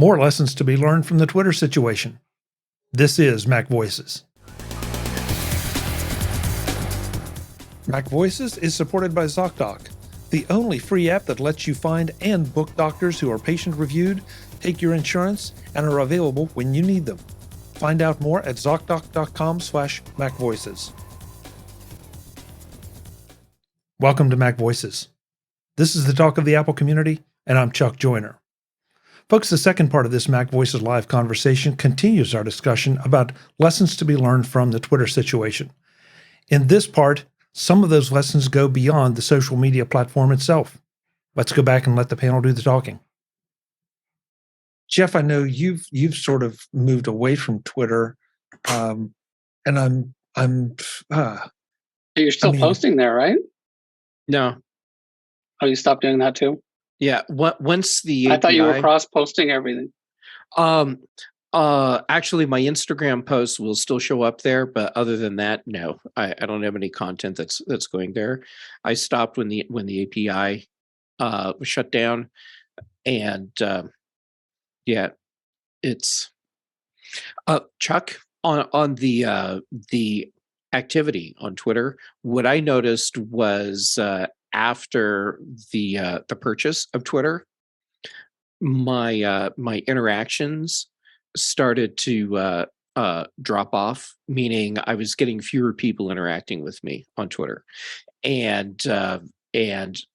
More lessons to be learned from the Twitter situation. This is MacVoices. MacVoices is supported by Zocdoc, the only free app that lets you find and book doctors who are patient-reviewed, take your insurance, and are available when you need them. Find out more at Zocdoc.com/MacVoices. Welcome to MacVoices. This is the talk of the Apple community, and I'm Chuck Joyner. Folks, the second part of this MacVoices live conversation continues our discussion about lessons to be learned from the Twitter situation. In this part, some of those lessons go beyond the social media platform itself. Let's go back and let the panel do the talking. Jeff, I know you've sort of moved away from Twitter, and You're still posting there, right? No. Oh, you stopped doing that too? Yeah. Once the API, I thought you were cross-posting everything. Actually, my Instagram posts will still show up there, but other than that, no. I don't have any content that's going there. I stopped when the API was shut down, and yeah, it's Chuck on the activity on Twitter. What I noticed was after the purchase of Twitter, my interactions started to drop off, meaning I was getting fewer people interacting with me on Twitter, and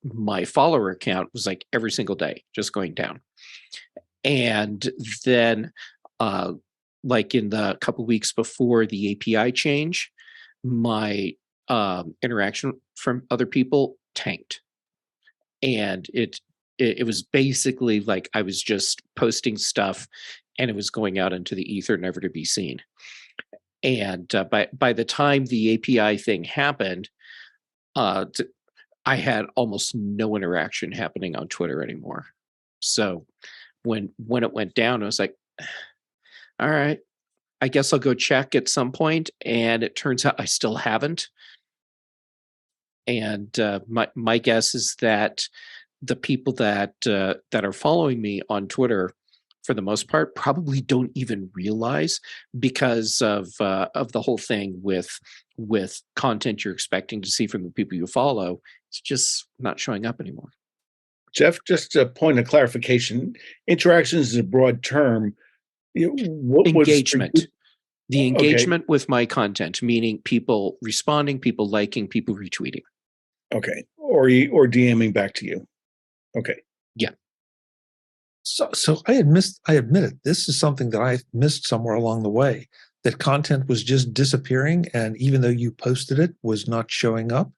my follower count was like every single day just going down. And then like in the couple weeks before the API change, my interaction from other people tanked, and it was basically like I was just posting stuff and it was going out into the ether, never to be seen. And by the time the API thing happened, I had almost no interaction happening on Twitter anymore. So when it went down, I was like, all right, I guess I'll go check at some point. And it turns out I still haven't. And my guess is that the people that are following me on Twitter, for the most part, probably don't even realize, because of the whole thing with content you're expecting to see from the people you follow, it's just not showing up anymore. Jeff, just a point of clarification. Interactions is a broad term. Engagement. The engagement with my content, meaning people responding, people liking, people retweeting. Okay. Or DMing back to you. Okay. Yeah. So I admit it. This is something that I missed somewhere along the way, that content was just disappearing, and even though you posted it, was not showing up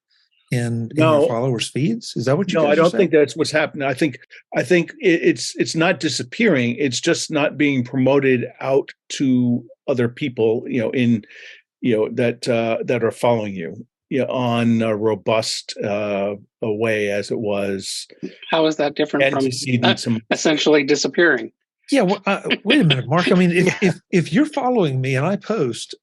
in your followers' feeds. Is that what you guys No, I don't saying? think that's what's happening. I think it's not disappearing. It's just not being promoted out to other people, that are following you, on a robust way as it was. How is that different from essentially disappearing? Yeah. Well, wait a minute, Mark. I mean, if you're following me and I post,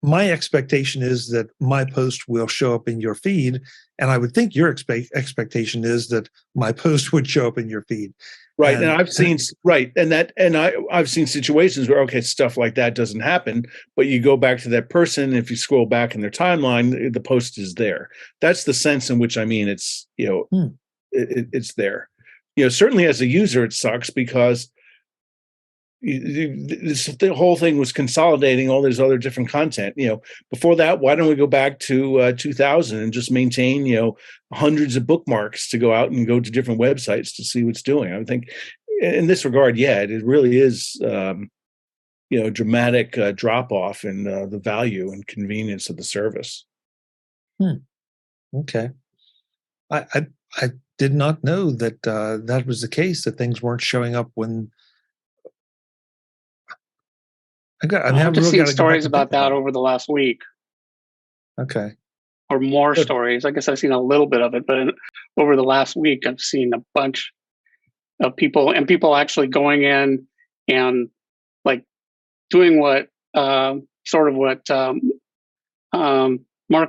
my expectation is that my post will show up in your feed, and I would think your expectation is that my post would show up in your feed. Right, and I've seen I've seen situations where stuff like that doesn't happen, but you go back to that person. If you scroll back in their timeline, the post is there. That's the sense in which it's it's there. Certainly as a user, it sucks because the whole thing was consolidating all this other different content. Before that, why don't we go back to 2000 and just maintain hundreds of bookmarks to go out and go to different websites to see what's doing? I think in this regard, it really is dramatic drop off in the value and convenience of the service. Okay, I did not know that that was the case, that things weren't showing up when. I've just seen stories about that over the last week. Okay. Or more stories. I guess I've seen a little bit of it, but over the last week, I've seen a bunch of people actually going in and like doing what Mark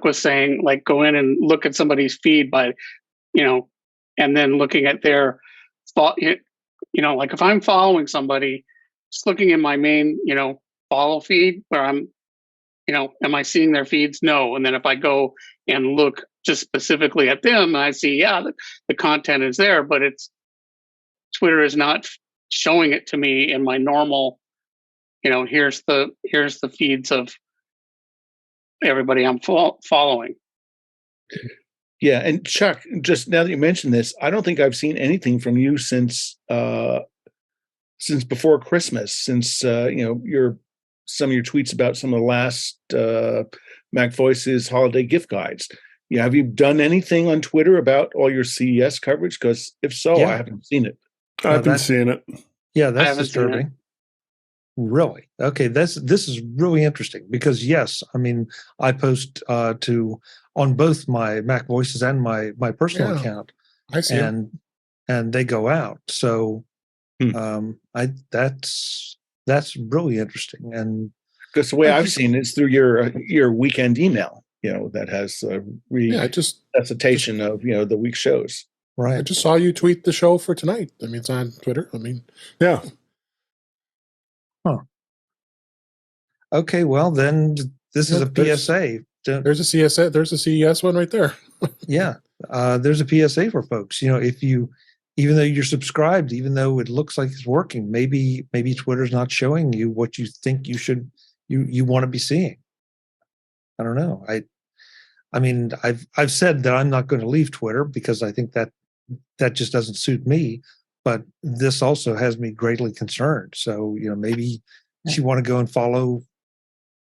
was saying, like go in and look at somebody's feed by, and then looking at their thought, Like if I'm following somebody, just looking in my main, follow feed where I'm, am I seeing their feeds? No. And then if I go and look just specifically at them, I see, the content is there, but Twitter is not showing it to me in my normal, here's the feeds of everybody I'm following. Yeah, and Chuck, just now that you mentioned this, I don't think I've seen anything from you since before Christmas. Since some of your tweets about some of the last MacVoices holiday gift guides. Yeah, have you done anything on Twitter about all your CES coverage? Because if so, Yeah. I haven't seen it. I've been seeing it. Yeah, I that's haven't seen it. disturbing. Really? Okay, this is really interesting because yes, I mean I post on both my MacVoices and my personal account, I see. and they go out. So that's really interesting. And because the way I've seen it is through your weekend email, that has recitation of the week shows. right. I just saw you tweet the show for tonight. I mean, it's on Twitter. I mean, yeah. Huh. Okay, well then this is a PSA. There's a CSS. There's a CES one right there. Yeah, there's a PSA for folks. If you, even though you're subscribed, even though it looks like it's working, maybe Twitter's not showing you what you think you should you want to be seeing. I don't know. I mean, I've said that I'm not going to leave Twitter because I think that just doesn't suit me. But this also has me greatly concerned. So maybe you want to go and follow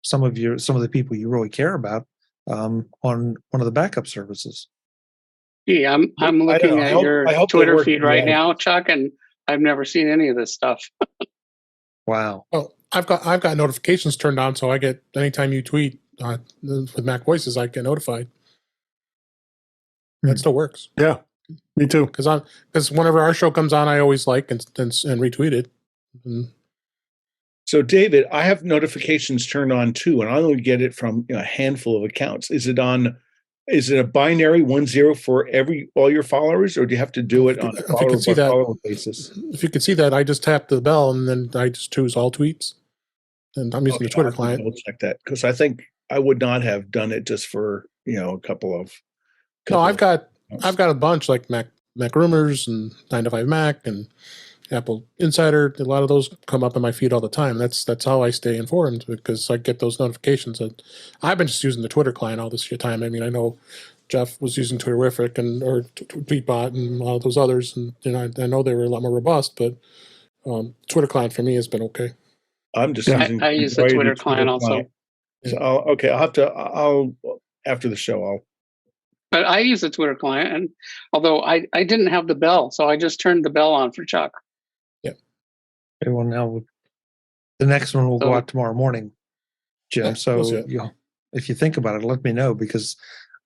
some of the people you really care about on one of the backup services. Yeah, I'm looking at your Twitter feed right now, Chuck, and I've never seen any of this stuff. Wow. Well, I've got notifications turned on, so I get anytime you tweet with MacVoices, I get notified. That still works. Yeah, me too. Because whenever our show comes on, I always like and retweet it. And so, David, I have notifications turned on too, and I only get it from a handful of accounts. Is it a binary 10 for all your followers, or do you have to do it on a follower basis? If you can see that, I just tap the bell and then I just choose all tweets. And I'm using the Twitter client. I'll check that because I think I would not have done it just for a couple of. No, I've got a bunch like Mac Rumors and 9 to 5 Mac and Apple Insider. A lot of those come up in my feed all the time. That's how I stay informed because I get those notifications. I've been just using the Twitter client all this time. I mean, I know Jeff was using Twitterrific or Tweetbot and a lot of those others, and I know they were a lot more robust. But Twitter client for me has been okay. I'm just using. I use the Twitter client also. So I'll after the show But I use the Twitter client, and although I didn't have the bell, so I just turned the bell on for Chuck. Okay, well, now the next one will go out tomorrow morning, Jim. Yeah, so we'll if you think about it, let me know because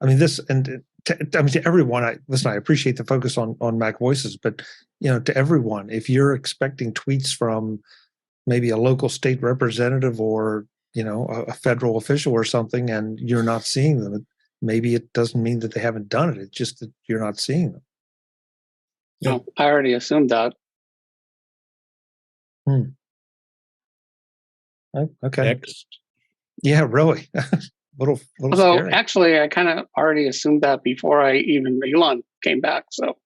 I mean this and to everyone. I appreciate the focus on MacVoices, but to everyone, if you're expecting tweets from maybe a local state representative or a federal official or something, and you're not seeing them, maybe it doesn't mean that they haven't done it. It's just that you're not seeing them. No, I already assumed that. Okay. Next. Yeah, really. little Although scary. actually, I kind of already assumed that before Elon came back. So,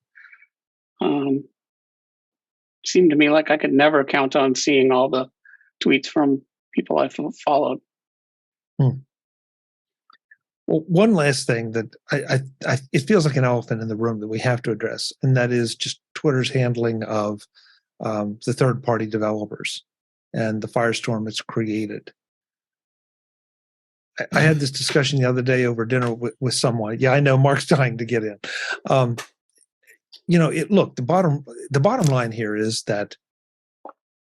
seemed to me like I could never count on seeing all the tweets from people I followed. Well, one last thing that it feels like an elephant in the room that we have to address, and that is just Twitter's handling of the third-party developers and the firestorm it's created. I had this discussion the other day over dinner with someone. Yeah, I know Mark's dying to get in. Look, the bottom line here is that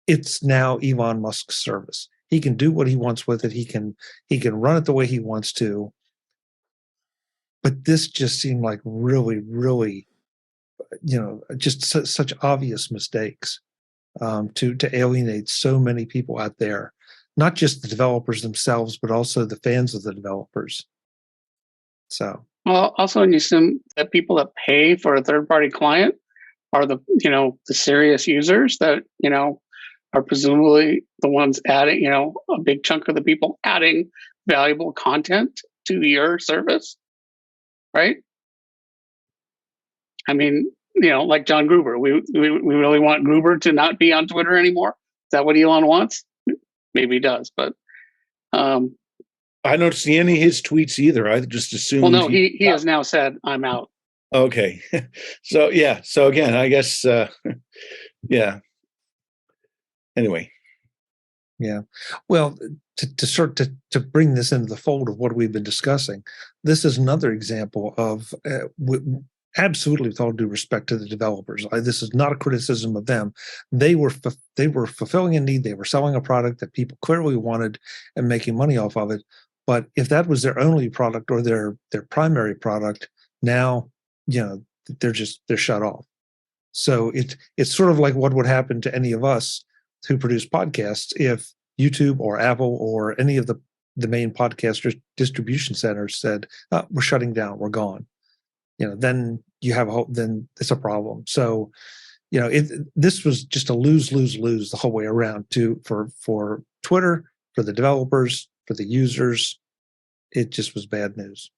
it's now Elon Musk's service. He can do what he wants with it. He can run it the way he wants to. But this just seemed like really, really, just such obvious mistakes to alienate so many people out there, not just the developers themselves, but also the fans of the developers. So, well, also, when you assume that people that pay for a third-party client are the serious users that are presumably the ones adding, a big chunk of the people adding valuable content to your service, right? I mean, like John Gruber, we really want Gruber to not be on Twitter anymore. Is that what Elon wants? Maybe he does, but I don't see any of his tweets either. I just assumed. Well, no, he has now said, "I'm out." Okay, so yeah, so again, I guess, yeah. Anyway, yeah. Well, to bring this into the fold of what we've been discussing, this is another example of absolutely, with all due respect to the developers, this is not a criticism of them. They were fulfilling a need. They were selling a product that people clearly wanted and making money off of it. But if that was their only product or their primary product, now they're shut off. So it's sort of like what would happen to any of us who produce podcasts if YouTube or Apple or any of the main podcast distribution centers said, we're shutting down, we're gone. Then you have then it's a problem. So, this was just a lose the whole way around for Twitter, for the developers, for the users. It just was bad news.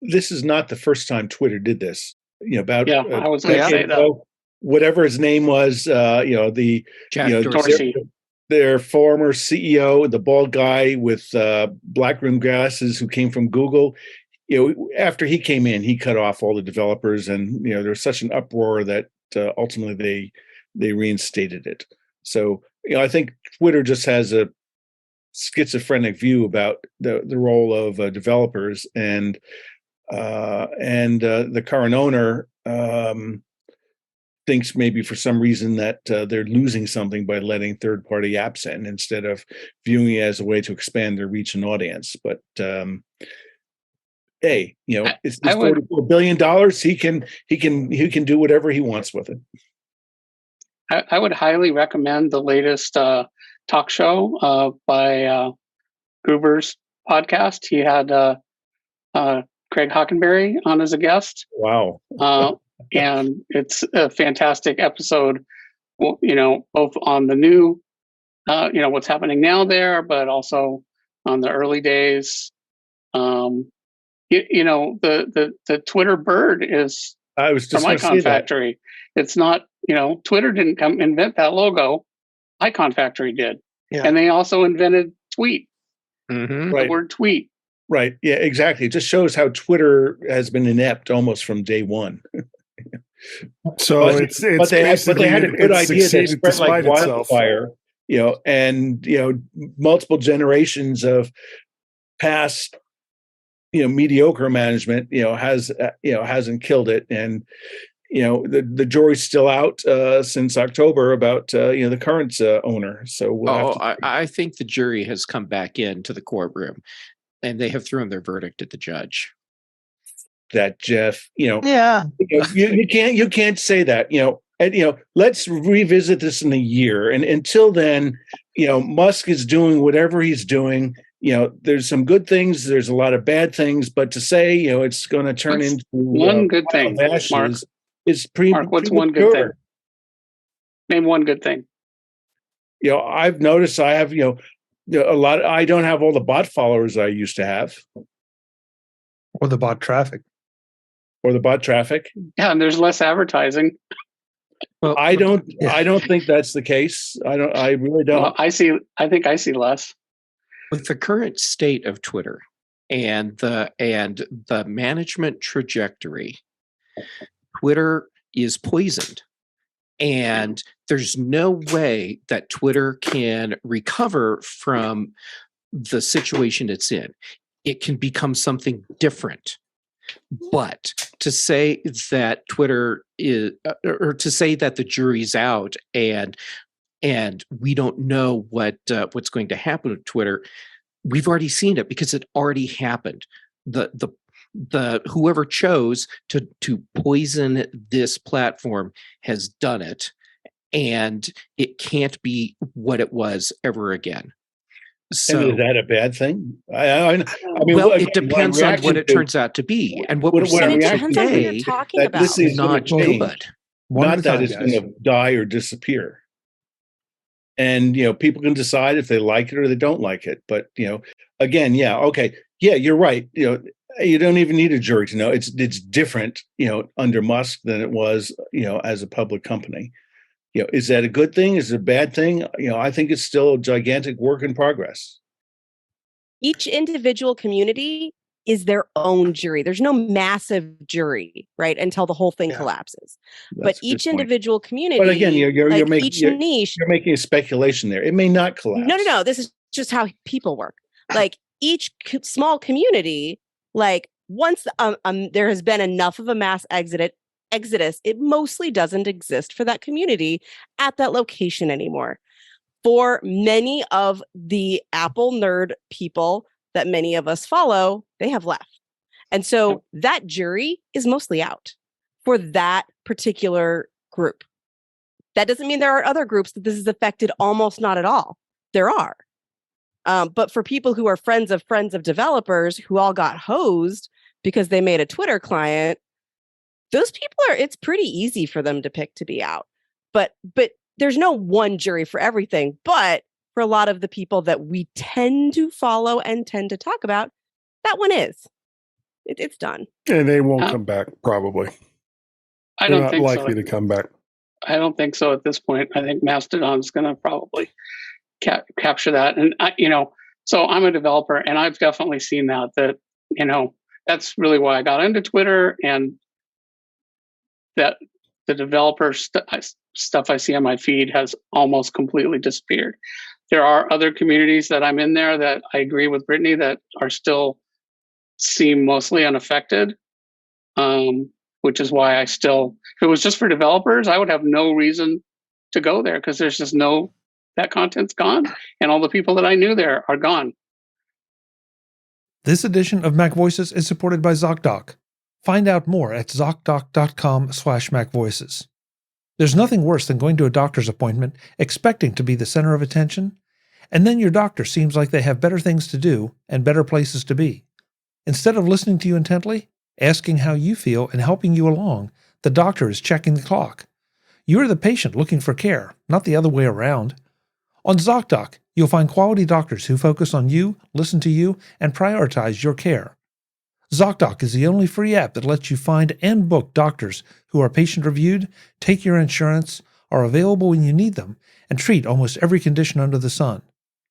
This is not the first time Twitter did this. I was going to say that. Whatever his name was, the Jack Dorsey. Their former CEO, the bald guy with black rimmed glasses who came from Google. After he came in, he cut off all the developers, and there was such an uproar that ultimately they reinstated it. So I think Twitter just has a schizophrenic view about the role of developers, and the current owner thinks maybe for some reason that they're losing something by letting third-party apps in instead of viewing it as a way to expand their reach and audience. But hey, it's $44 billion. He can do whatever he wants with it. I would highly recommend the latest talk show by Gruber's podcast. He had Craig Hockenberry on as a guest. Wow. And it's a fantastic episode, both on the new, what's happening now there, but also on the early days. The Twitter bird is I was just from Icon Factory. It's not, Twitter didn't invent that logo. Icon Factory did. Yeah. And they also invented tweet. Mm-hmm. The word tweet. Right. Yeah, exactly. It just shows how Twitter has been inept almost from day one. So but they had a good idea that spread like wildfire, and multiple generations of past mediocre management hasn't killed it, and the jury's still out since October about the current owner. So I think the jury has come back into the courtroom, and they have thrown their verdict at the judge. That Jeff, yeah, you can't say that, and let's revisit this in a year, and until then, Musk is doing whatever he's doing. There's some good things, there's a lot of bad things, but to say it's going to turn into one good thing, Mark, is Mark, what's one good thing? Name one good thing. I've noticed I have a lot. I don't have all the bot followers I used to have, or the bot traffic. Yeah, and there's less advertising. Well, I don't think that's the case. I really don't. Well, I think I see less. With the current state of Twitter and the management trajectory, Twitter is poisoned. And there's no way that Twitter can recover from the situation it's in. It can become something different. But to say that Twitter is, or to say that the jury's out and we don't know what's going to happen with Twitter, we've already seen it because it already happened. The whoever chose to poison this platform has done it, and it can't be what it was ever again. So and is that a bad thing? I mean, well, it depends on what it turns out to be, and what we're seeing today. What you're talking about. This is not good. One at not a that time, it's guys. going to die or disappear. And people can decide if they like it or they don't like it. But again, okay, you're right. You don't even need a jury to know. It's different, under Musk than it was, as a public company. Is that a good thing? Is it a bad thing? I think it's still a gigantic work in progress. Each individual community is their own jury. There's no massive jury, right? Until the whole thing collapses. But each individual community, but again, you're making each niche, you're making a speculation there. It may not collapse. No. This is just how people work. Like each small community, like once there has been enough of a mass exodus, it mostly doesn't exist for that community at that location anymore. For many of the Apple nerd people that many of us follow, they have left. And so that jury is mostly out for that particular group. That doesn't mean there are other groups that this has affected almost not at all. There are. But for people who are friends of developers who all got hosed because they made a Twitter client, those people it's pretty easy for them to pick to be out. But there's no one jury for everything. But for a lot of the people that we tend to follow and tend to talk about, that one is. It's done. And they won't come back, probably. I don't They're think not so. likely to come back. I don't think so at this point. I think Mastodon's going to probably capture that. And, so I'm a developer, and I've definitely seen that, that's really why I got into Twitter, and that the developer stuff I see on my feed has almost completely disappeared. There are other communities that I'm in there that I agree with Brittany that are still seem mostly unaffected, which is why if it was just for developers, I would have no reason to go there because there's just that content's gone and all the people that I knew there are gone. This edition of MacVoices is supported by Zocdoc. Find out more at zocdoc.com/MacVoices. There's nothing worse than going to a doctor's appointment expecting to be the center of attention, and then your doctor seems like they have better things to do and better places to be. Instead of listening to you intently, asking how you feel, and helping you along, the doctor is checking the clock. You're the patient looking for care, not the other way around. On Zocdoc, you'll find quality doctors who focus on you, listen to you, and prioritize your care. Zocdoc is the only free app that lets you find and book doctors who are patient-reviewed, take your insurance, are available when you need them, and treat almost every condition under the sun.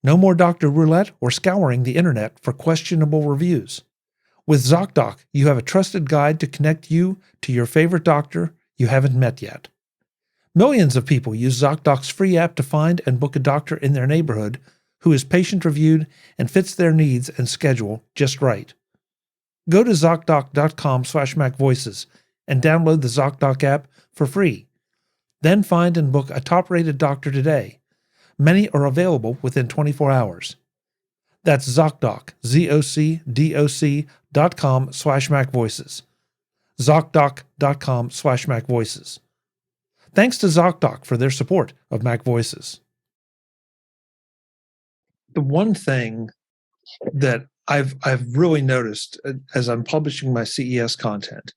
No more doctor roulette or scouring the internet for questionable reviews. With Zocdoc, you have a trusted guide to connect you to your favorite doctor you haven't met yet. Millions of people use Zocdoc's free app to find and book a doctor in their neighborhood who is patient-reviewed and fits their needs and schedule just right. Go to Zocdoc.com/MacVoices and download the Zocdoc app for free. Then find and book a top-rated doctor today. Many are available within 24 hours. That's Zocdoc, ZocDoc.com/MacVoices. Zocdoc.com/MacVoices. Thanks to Zocdoc for their support of MacVoices. The one thing that I've really noticed as I'm publishing my CES content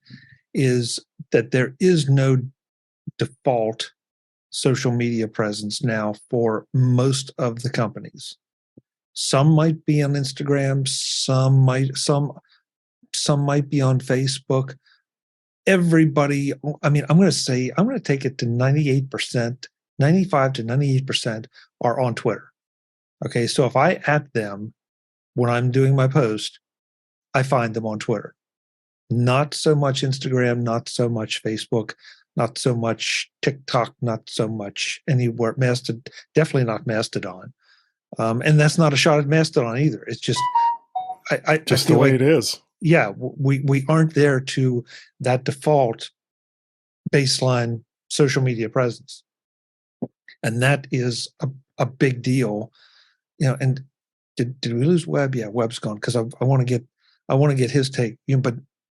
is that there is no default social media presence now for most of the companies. Some might be on Instagram, some might be on Facebook. Everybody, I'm going to take it to 98%, 95 to 98% are on Twitter. Okay, so if I @ them when I'm doing my post, I find them on Twitter. Not so much Instagram, not so much Facebook, not so much TikTok, not so much anywhere. Definitely not Mastodon. And that's not a shot at Mastodon either. It's just I the way it is. Yeah, we aren't there to that default baseline social media presence, and that is a big deal. And did we lose Webb? Yeah, Webb's gone because I want to get his take. But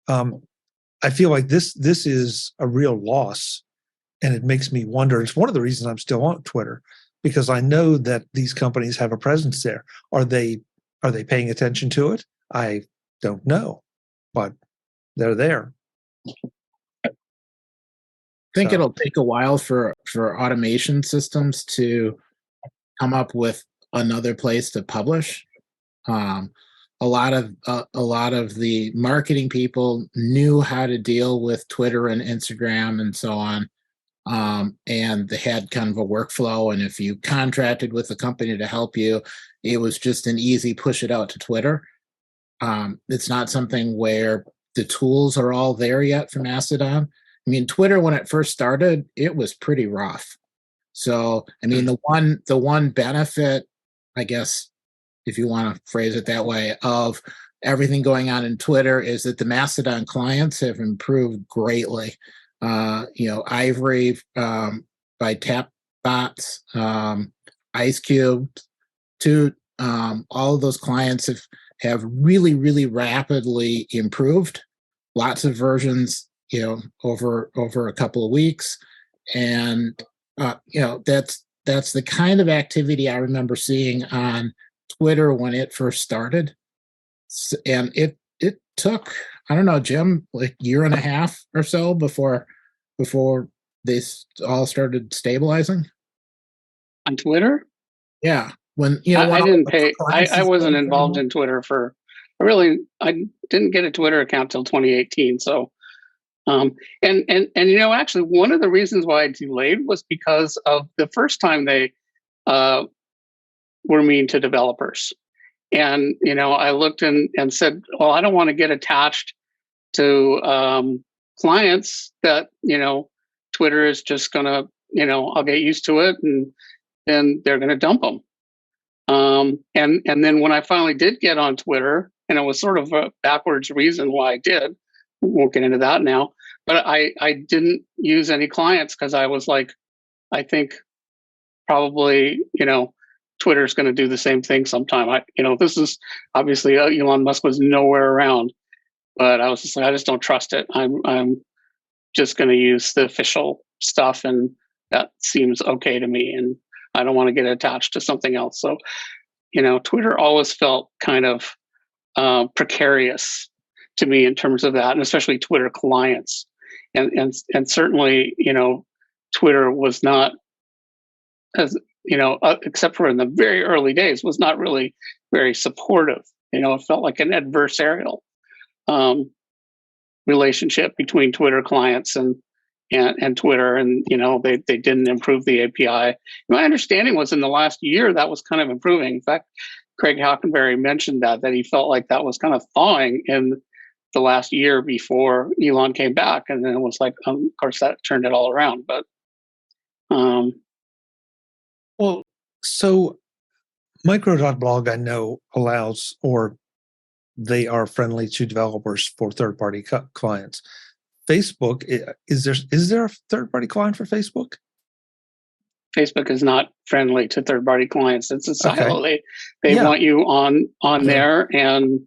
I feel like this is a real loss, and it makes me wonder. It's one of the reasons I'm still on Twitter, because I know that these companies have a presence there. Are they paying attention to it? I don't know, but they're there. think So- it'll take a while for automation systems to come up with another place to publish. A lot of the marketing people knew how to deal with Twitter and Instagram and so on, and they had kind of a workflow. And if you contracted with a company to help you, it was just an easy push it out to Twitter. It's not something where the tools are all there yet for Mastodon. I mean, Twitter, when it first started, it was pretty rough. So, I mean, the one benefit, I guess, if you want to phrase it that way, of everything going on in Twitter is that the Mastodon clients have improved greatly. Ivory by Tapbots, IceCube, all of those clients have really, really rapidly improved. Lots of versions, over a couple of weeks, and that's the kind of activity I remember seeing on Twitter when it first started. And it took, I don't know, Jim, like a year and a half or so before they all started stabilizing On Twitter? Yeah, when I didn't pay. I wasn't involved in Twitter I didn't get a Twitter account till 2018. So, actually, one of the reasons why I delayed was because of the first time they were mean to developers. And, I looked and said, well, I don't want to get attached to clients that, Twitter is just going to, I'll get used to it and then they're going to dump them. And then when I finally did get on Twitter, and it was sort of a backwards reason why I did, we won't get into that now, but I didn't use any clients because I was like, I think probably, Twitter's going to do the same thing sometime. This is obviously Elon Musk was nowhere around, but I was just like, I just don't trust it. I'm just going to use the official stuff, and that seems okay to me. And I don't want to get attached to something else. So, Twitter always felt kind of precarious to me in terms of that, and especially Twitter clients. And certainly, Twitter was not, as except for in the very early days, was not really very supportive. It felt like an adversarial relationship between Twitter clients and Twitter, and they didn't improve the API. My understanding was in the last year that was kind of improving. In fact, Craig Hockenberry mentioned that he felt like that was kind of thawing in the last year before Elon came back, and then it was like, of course, that turned it all around. But well, so micro.blog I know allows, or they are friendly to developers for third-party clients. Facebook, is there a third-party client for Facebook? Facebook is not friendly to third-party clients. It's a silo. Okay. They want you on there, and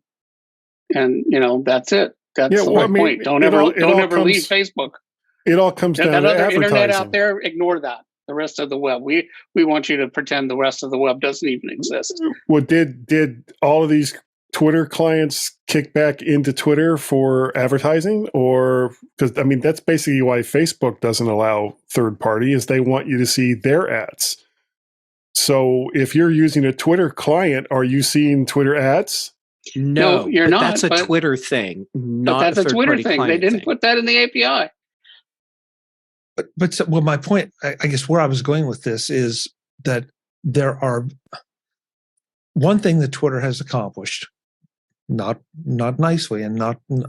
that's it. That's the whole point. Don't ever leave Facebook. It all comes down to that other advertising. internet out there. Ignore that. The rest of the web. We want you to pretend the rest of the web doesn't even exist. Well, did all of these Twitter clients kick back into Twitter for advertising? Or because that's basically why Facebook doesn't allow third party, is they want you to see their ads. So if you're using a Twitter client, are you seeing Twitter ads? No, you're not. That's a Twitter thing, not that's a Twitter thing. They didn't put that in the API. But my point, I guess where I was going with this is that there are one thing that Twitter has accomplished, not nicely and not in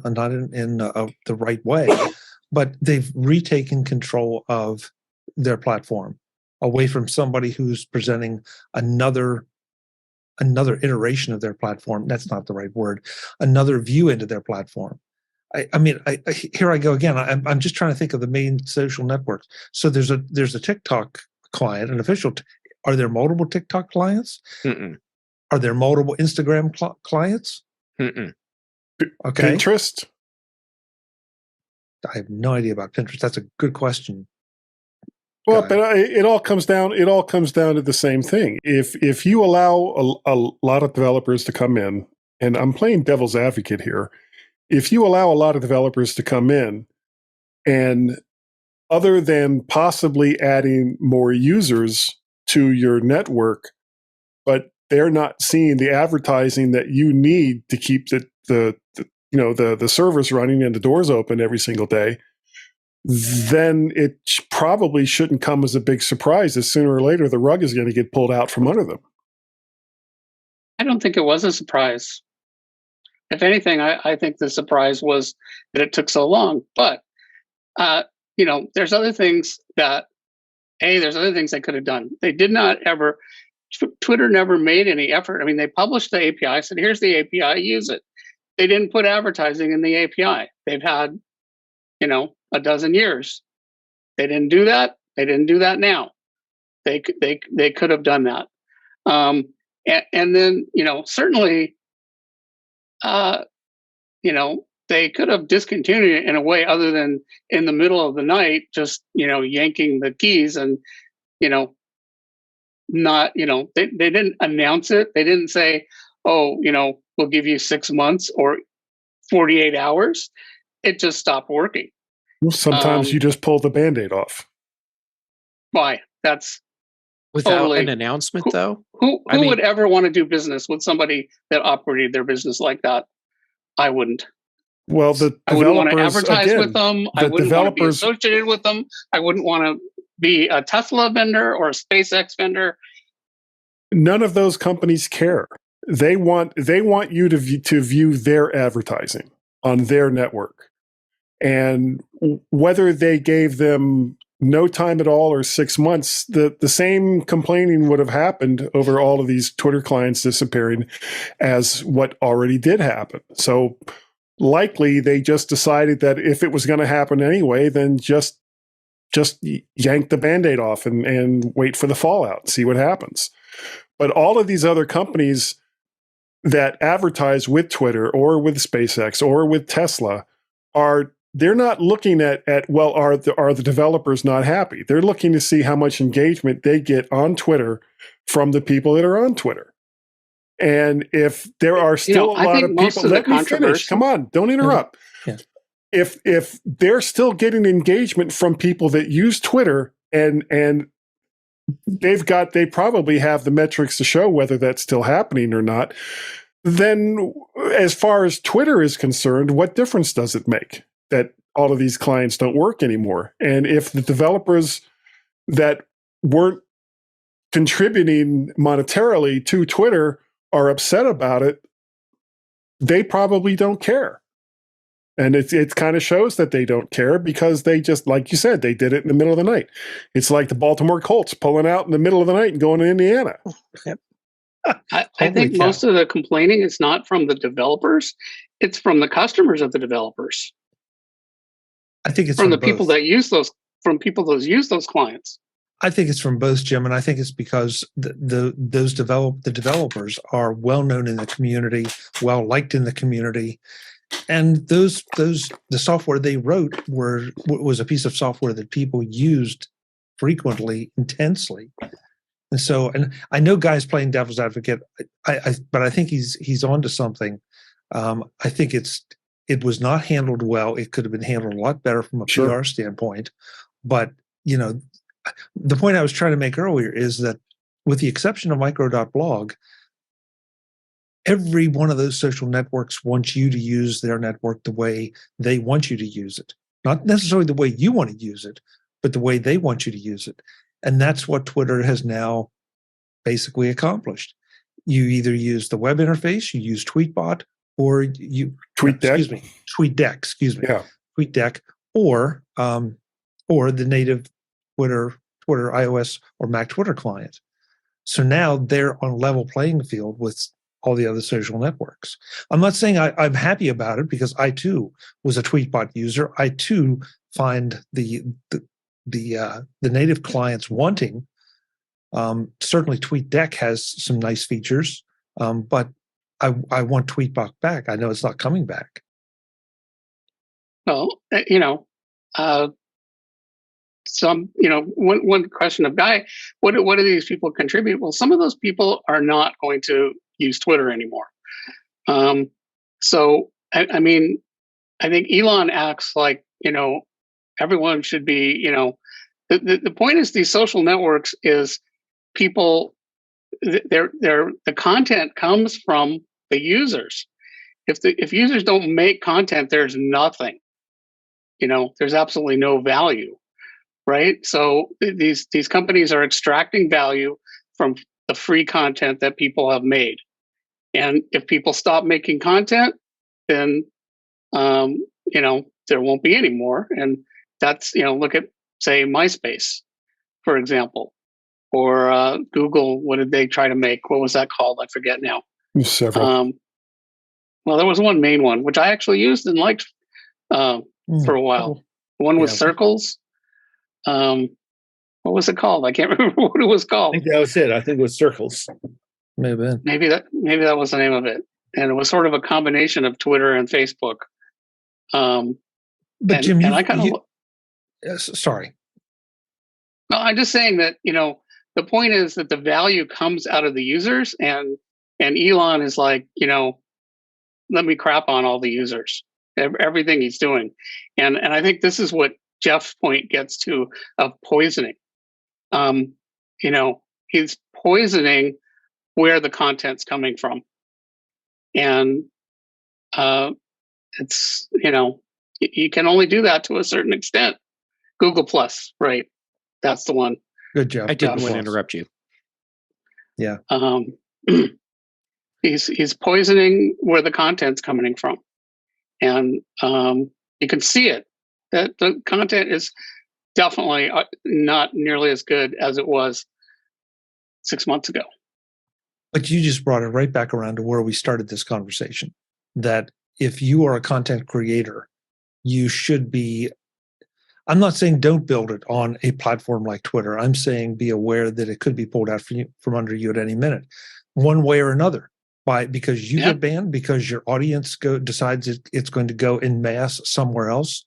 the right way, but they've retaken control of their platform away from somebody who's presenting another iteration of their platform. That's not the right word. Another view into their platform. Here I go again. I'm just trying to think of the main social networks. So there's a TikTok client, an official. Are there multiple TikTok clients? Mm-mm. Are there multiple Instagram clients? Mm-mm. Okay. Pinterest? I have no idea about Pinterest. That's a good question. Well, but it all comes down to the same thing. If you allow a lot of developers to come in, and I'm playing devil's advocate here, if you allow a lot of developers to come in and other than possibly adding more users to your network, but they're not seeing the advertising that you need to keep the servers running and the doors open every single day, then it probably shouldn't come as a big surprise that sooner or later the rug is going to get pulled out from under them. I don't think it was a surprise. If anything, I think the surprise was that it took so long. But there's other things that they could have done. They did not ever. Twitter never made any effort. I mean, they published the API, said, "Here's the API, use it." They didn't put advertising in the API. They've had, a dozen years. They didn't do that. They didn't do that now. They could have done that. And then, certainly, they could have discontinued it in a way other than in the middle of the night, just, yanking the keys and, not, they didn't announce it. They didn't say, "Oh, we'll give you 6 months or 48 hours. It just stopped working. Well, sometimes you just pull the Band-Aid off. Why? That's Without totally, an announcement, though? Who would ever want to do business with somebody that operated their business like that? I wouldn't. Well, I wouldn't want to advertise with them. I wouldn't want to be associated with them. I wouldn't want to be a Tesla vendor or a SpaceX vendor. None of those companies care. They want you to view their advertising on their network. And whether they gave them no time at all or 6 months, the same complaining would have happened over all of these Twitter clients disappearing as what already did happen. So likely they just decided that if it was going to happen anyway, then just yank the Band-Aid off and wait for the fallout, see what happens. But all of these other companies that advertise with Twitter or with SpaceX or with Tesla they're not looking at well, are the developers not happy? They're looking to see how much engagement they get on Twitter from the people that are on Twitter. And if there are still a lot of people, let me finish. Come on, don't interrupt. Yeah. If they're still getting engagement from people that use Twitter and they probably have the metrics to show whether that's still happening or not, then as far as Twitter is concerned, what difference does it make that all of these clients don't work anymore? And if the developers that weren't contributing monetarily to Twitter are upset about it, they probably don't care. And it kind of shows that they don't care because they just, like you said, they did it in the middle of the night. It's like the Baltimore Colts pulling out in the middle of the night and going to Indiana. Yep. I think most of the complaining is not from the developers. It's from the customers of the developers. I think it's from the both. people that use those, from people that use those clients. I think it's from both, Jim, and I think it's because the developers are well known in the community, well liked in the community, and the software they wrote was a piece of software that people used frequently, intensely. And so, and I know Guy's playing devil's advocate, but I think he's onto something. I think it was not handled well. It could have been handled a lot better from a PR standpoint. But the point I was trying to make earlier is that, with the exception of micro.blog, every one of those social networks wants you to use their network the way they want you to use it. Not necessarily the way you want to use it, but the way they want you to use it. And that's what Twitter has now basically accomplished. You either use the web interface, you use Tweetbot, or TweetDeck, Yeah. TweetDeck, or the native Twitter iOS or Mac Twitter client. So now they're on a level playing field with all the other social networks. I'm not saying I'm happy about it, because I too was a Tweetbot user. I too find the native clients wanting. Certainly TweetDeck has some nice features, but I want Tweetbot back. I know it's not coming back. Well, one question of Guy, what do these people contribute? Well, some of those people are not going to use Twitter anymore. So I mean, I think Elon acts like, everyone should be, the point is these social networks is people, the content comes from the users. If users don't make content, there's nothing. There's absolutely no value, right? So these companies are extracting value from the free content that people have made. And if people stop making content, then there won't be any more. And that's, look at, say, MySpace, for example, or Google. What did they try to make? What was that called? I forget now. Several. Well, there was one main one, which I actually used and liked for a while. One was Circles. What was it called? I can't remember what it was called. I think that was it. I think it was Circles. Maybe. Maybe that was the name of it. And it was sort of a combination of Twitter and Facebook. But Jim, sorry. No, I'm just saying that, the point is that the value comes out of the users, and Elon is like, let me crap on all the users, everything he's doing. And I think this is what Jeff's point gets to of poisoning. He's poisoning where the content's coming from. And it's, you can only do that to a certain extent. Google Plus, right? That's the one. Good job. I didn't want to interrupt you. Yeah. He's poisoning where the content's coming from. And you can see it. That the content is definitely not nearly as good as it was 6 months ago. But you just brought it right back around to where we started this conversation, that if you are a content creator, you should be, I'm not saying don't build it on a platform like Twitter. I'm saying be aware that it could be pulled out from under you at any minute, one way or another, because you get banned, because your audience decides it's going to go en masse somewhere else.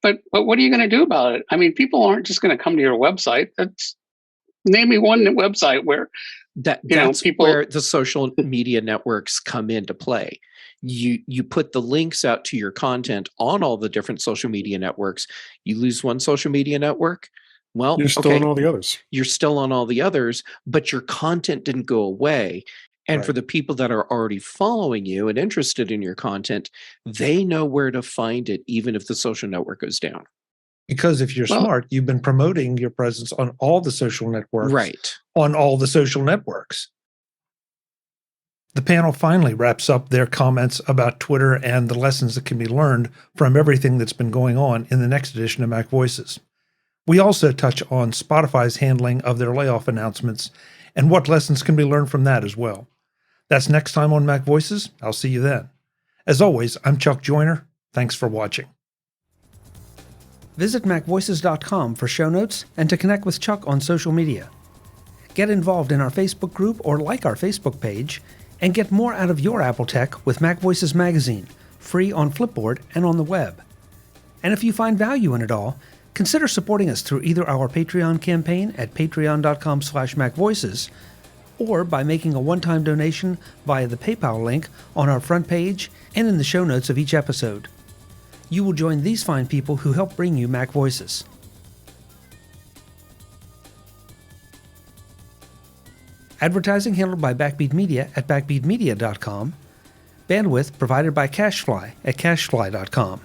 But what are you going to do about it? I mean, people aren't just going to come to your website. Name me one website where that's where the social media networks come into play. You put the links out to your content on all the different social media networks. You lose one social media network, well, you're still on all the others. You're still on all the others, but your content didn't go away. And for the people that are already following you and interested in your content, they know where to find it, even if the social network goes down. Because if you're smart, you've been promoting your presence on all the social networks. Right. On all the social networks. The panel finally wraps up their comments about Twitter and the lessons that can be learned from everything that's been going on in the next edition of MacVoices. We also touch on Spotify's handling of their layoff announcements and what lessons can be learned from that as well. That's next time on MacVoices. I'll see you then. As always, I'm Chuck Joyner. Thanks for watching. Visit MacVoices.com for show notes and to connect with Chuck on social media. Get involved in our Facebook group or like our Facebook page, and get more out of your Apple tech with MacVoices Magazine, free on Flipboard and on the web. And if you find value in it all, consider supporting us through either our Patreon campaign at patreon.com/MacVoices, or by making a one-time donation via the PayPal link on our front page and in the show notes of each episode. You will join these fine people who help bring you MacVoices. Advertising handled by Backbeat Media at backbeatmedia.com. Bandwidth provided by CacheFly at cachefly.com.